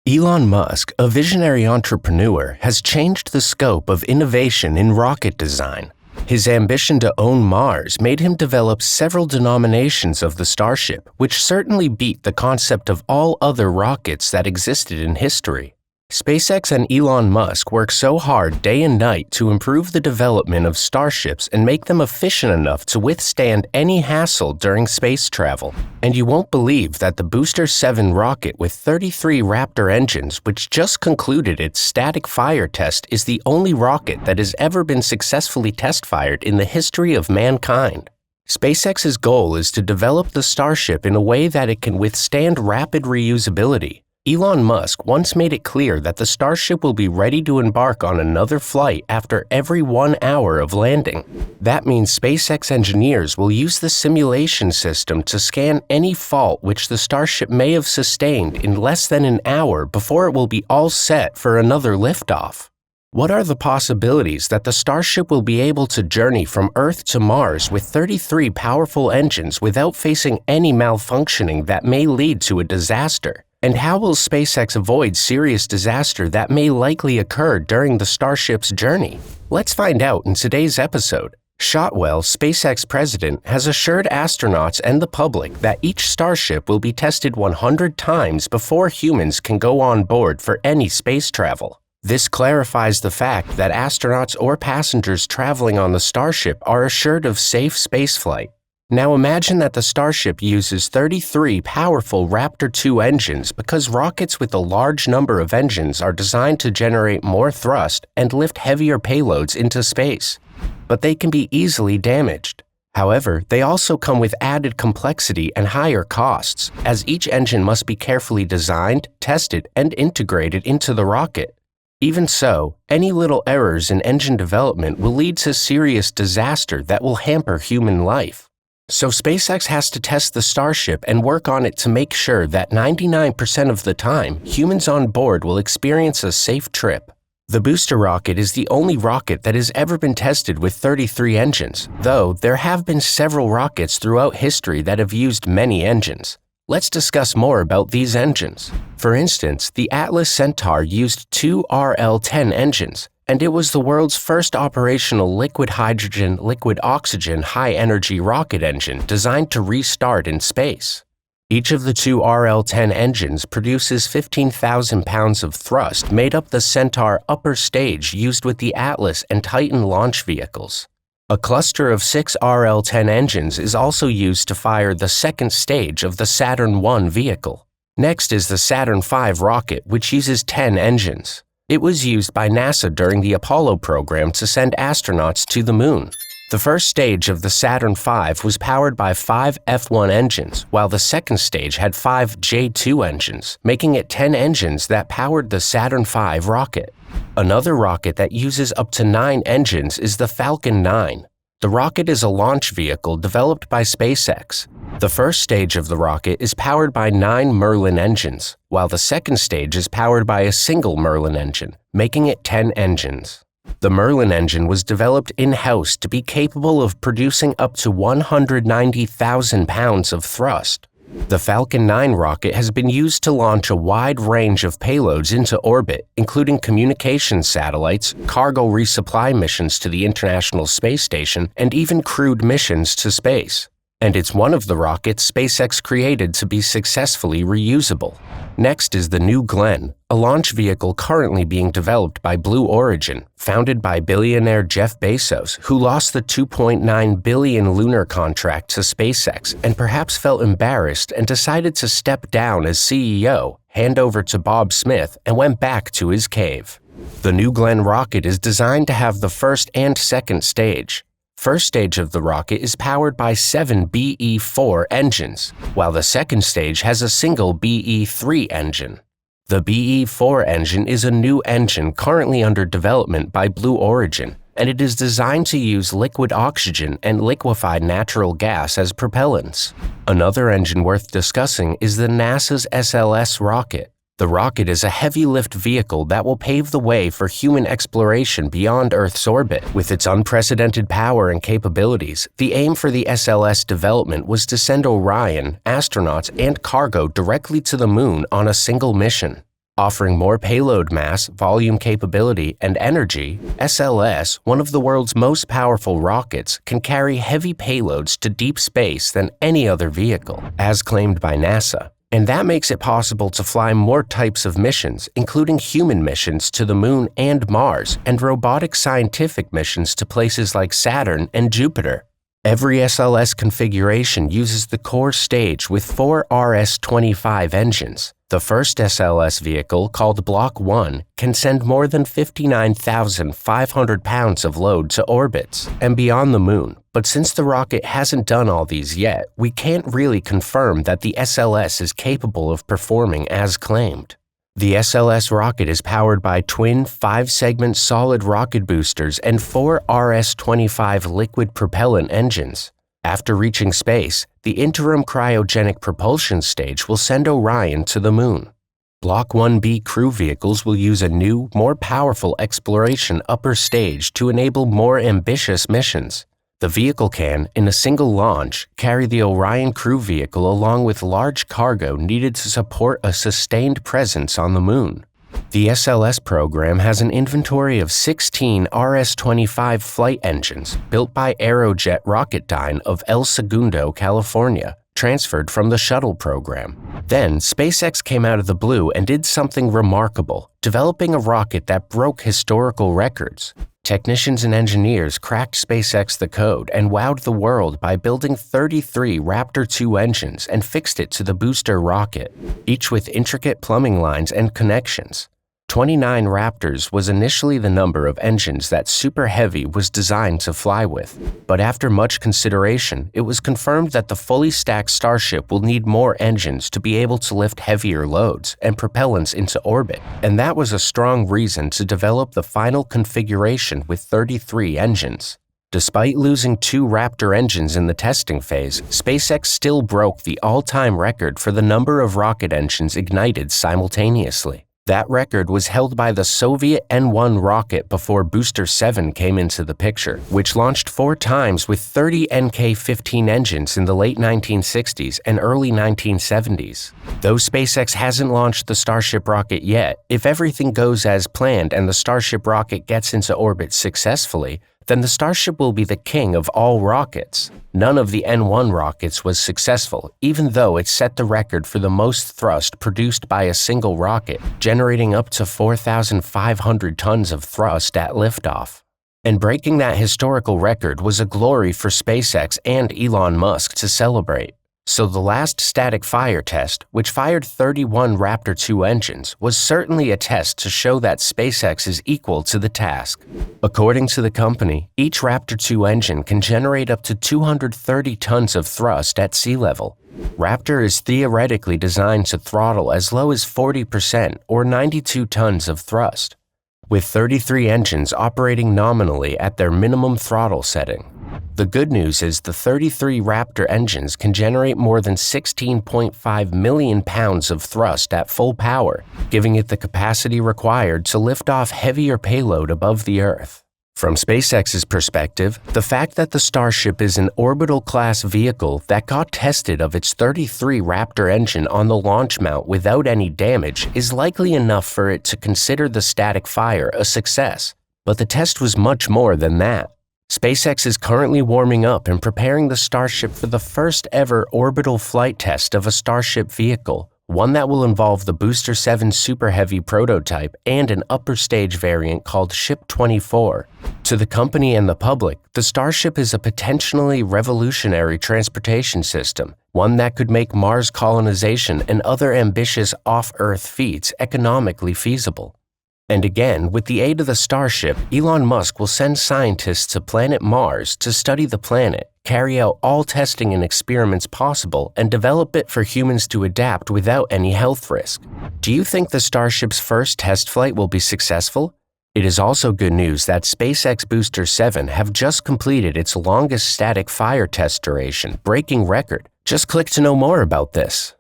Elon Musk, a visionary entrepreneur, has changed the scope of innovation in rocket design. His ambition to own Mars made him develop several denominations of the Starship, which certainly beat the concept of all other rockets that existed in history. Spacex and Elon Musk work so hard day and night to improve the development of starships and make them efficient enough to withstand any hassle during space travel. And you won't believe that the Booster 7 rocket with 33 Raptor engines, which just concluded its static fire test, is the only rocket that has ever been successfully test-fired in the history of mankind. SpaceX's goal is to develop the Starship in a way that it can withstand rapid reusability. Elon Musk once made it clear that the Starship will be ready to embark on another flight after every 1 hour of landing. That means SpaceX engineers will use the simulation system to scan any fault which the Starship may have sustained in less than an hour before it will be all set for another liftoff. What are the possibilities that the Starship will be able to journey from Earth to Mars with 33 powerful engines without facing any malfunctioning that may lead to a disaster? And how will SpaceX avoid serious disaster that may likely occur during the Starship's journey? Let's find out in today's episode. Shotwell, SpaceX president, has assured astronauts and the public that each Starship will be tested 100 times before humans can go on board for any space travel. This clarifies the fact that astronauts or passengers traveling on the Starship are assured of safe spaceflight. Now imagine that the Starship uses 33 powerful Raptor 2 engines because rockets with a large number of engines are designed to generate more thrust and lift heavier payloads into space. But they can be easily damaged. However, they also come with added complexity and higher costs, as each engine must be carefully designed, tested, and integrated into the rocket. Even so, any little errors in engine development will lead to serious disaster that will hamper human life. So SpaceX has to test the Starship and work on it to make sure that 99% of the time, humans on board will experience a safe trip. The booster rocket is the only rocket that has ever been tested with 33 engines, though there have been several rockets throughout history that have used many engines. Let's discuss more about these engines. For instance, the Atlas Centaur used 2 RL-10 engines, and it was the world's first operational liquid hydrogen, liquid oxygen high-energy rocket engine designed to restart in space. Each of the 2 RL-10 engines produces 15,000 pounds of thrust made up the Centaur upper stage used with the Atlas and Titan launch vehicles. A cluster of 6 RL-10 engines is also used to fire the second stage of the Saturn I vehicle. Next is the Saturn V rocket, which uses 10 engines. It was used by NASA during the Apollo program to send astronauts to the moon. The first stage of the Saturn V was powered by 5 F1 engines, while the second stage had 5 J2 engines, making it 10 engines that powered the Saturn V rocket. Another rocket that uses up to 9 engines is the Falcon 9. The rocket is a launch vehicle developed by SpaceX. The first stage of the rocket is powered by 9 Merlin engines, while the second stage is powered by a single Merlin engine, making it 10 engines. The Merlin engine was developed in-house to be capable of producing up to 190,000 pounds of thrust. The Falcon 9 rocket has been used to launch a wide range of payloads into orbit, including communications satellites, cargo resupply missions to the International Space Station, and even crewed missions to space. And it's one of the rockets SpaceX created to be successfully reusable. Next is the New Glenn, a launch vehicle currently being developed by Blue Origin, founded by billionaire Jeff Bezos, who lost the $2.9 billion lunar contract to SpaceX and perhaps felt embarrassed and decided to step down as CEO, hand over to Bob Smith, and went back to his cave. The New Glenn rocket is designed to have the first and second stage. First stage of the rocket is powered by 7 BE-4 engines, while the second stage has a single BE-3 engine. The BE-4 engine is a new engine currently under development by Blue Origin, and it is designed to use liquid oxygen and liquefied natural gas as propellants. Another engine worth discussing is the NASA's SLS rocket. The rocket is a heavy-lift vehicle that will pave the way for human exploration beyond Earth's orbit. With its unprecedented power and capabilities, the aim for the SLS development was to send Orion, astronauts, and cargo directly to the moon on a single mission. Offering more payload mass, volume capability, and energy, SLS, one of the world's most powerful rockets, can carry heavy payloads to deep space than any other vehicle, as claimed by NASA. And that makes it possible to fly more types of missions, including human missions to the Moon and Mars, and robotic scientific missions to places like Saturn and Jupiter. Every SLS configuration uses the core stage with 4 RS-25 engines. The first SLS vehicle, called Block 1, can send more than 59,500 pounds of load to orbits and beyond the Moon. But since the rocket hasn't done all these yet, we can't really confirm that the SLS is capable of performing as claimed. The SLS rocket is powered by twin 5-segment solid rocket boosters and 4 RS-25 liquid propellant engines. After reaching space, the interim cryogenic propulsion stage will send Orion to the Moon. Block 1B crew vehicles will use a new, more powerful exploration upper stage to enable more ambitious missions. The vehicle can, in a single launch, carry the Orion crew vehicle along with large cargo needed to support a sustained presence on the Moon. The SLS program has an inventory of 16 RS-25 flight engines built by Aerojet Rocketdyne of El Segundo, California, transferred from the shuttle program. Then, SpaceX came out of the blue and did something remarkable, developing a rocket that broke historical records. Technicians and engineers cracked SpaceX the code and wowed the world by building 33 Raptor 2 engines and fixed it to the booster rocket, each with intricate plumbing lines and connections. 29 Raptors was initially the number of engines that Super Heavy was designed to fly with, but after much consideration, it was confirmed that the fully stacked Starship will need more engines to be able to lift heavier loads and propellants into orbit, and that was a strong reason to develop the final configuration with 33 engines. Despite losing 2 Raptor engines in the testing phase, SpaceX still broke the all-time record for the number of rocket engines ignited simultaneously. That record was held by the Soviet N-1 rocket before Booster 7 came into the picture, which launched 4 times with 30 NK-15 engines in the late 1960s and early 1970s. Though SpaceX hasn't launched the Starship rocket yet, if everything goes as planned and the Starship rocket gets into orbit successfully, then the Starship will be the king of all rockets. None of the N-1 rockets was successful, even though it set the record for the most thrust produced by a single rocket, generating up to 4,500 tons of thrust at liftoff. And breaking that historical record was a glory for SpaceX and Elon Musk to celebrate. So the last static fire test, which fired 31 Raptor 2 engines, was certainly a test to show that SpaceX is equal to the task. According to the company, each Raptor 2 engine can generate up to 230 tons of thrust at sea level. Raptor is theoretically designed to throttle as low as 40% or 92 tons of thrust, with 33 engines operating nominally at their minimum throttle setting. The good news is the 33 Raptor engines can generate more than 16.5 million pounds of thrust at full power, giving it the capacity required to lift off heavier payload above the Earth. From SpaceX's perspective, the fact that the Starship is an orbital-class vehicle that got tested of its 33 Raptor engine on the launch mount without any damage is likely enough for it to consider the static fire a success. But the test was much more than that. SpaceX is currently warming up and preparing the Starship for the first ever orbital flight test of a Starship vehicle, one that will involve the Booster 7 Super Heavy prototype and an upper stage variant called Ship 24. To the company and the public, the Starship is a potentially revolutionary transportation system, one that could make Mars colonization and other ambitious off-Earth feats economically feasible. And again, with the aid of the Starship, Elon Musk will send scientists to planet Mars to study the planet, carry out all testing and experiments possible, and develop it for humans to adapt without any health risk. Do you think the Starship's first test flight will be successful? It is also good news that SpaceX Booster 7 have just completed its longest static fire test duration, breaking record. Just click to know more about this.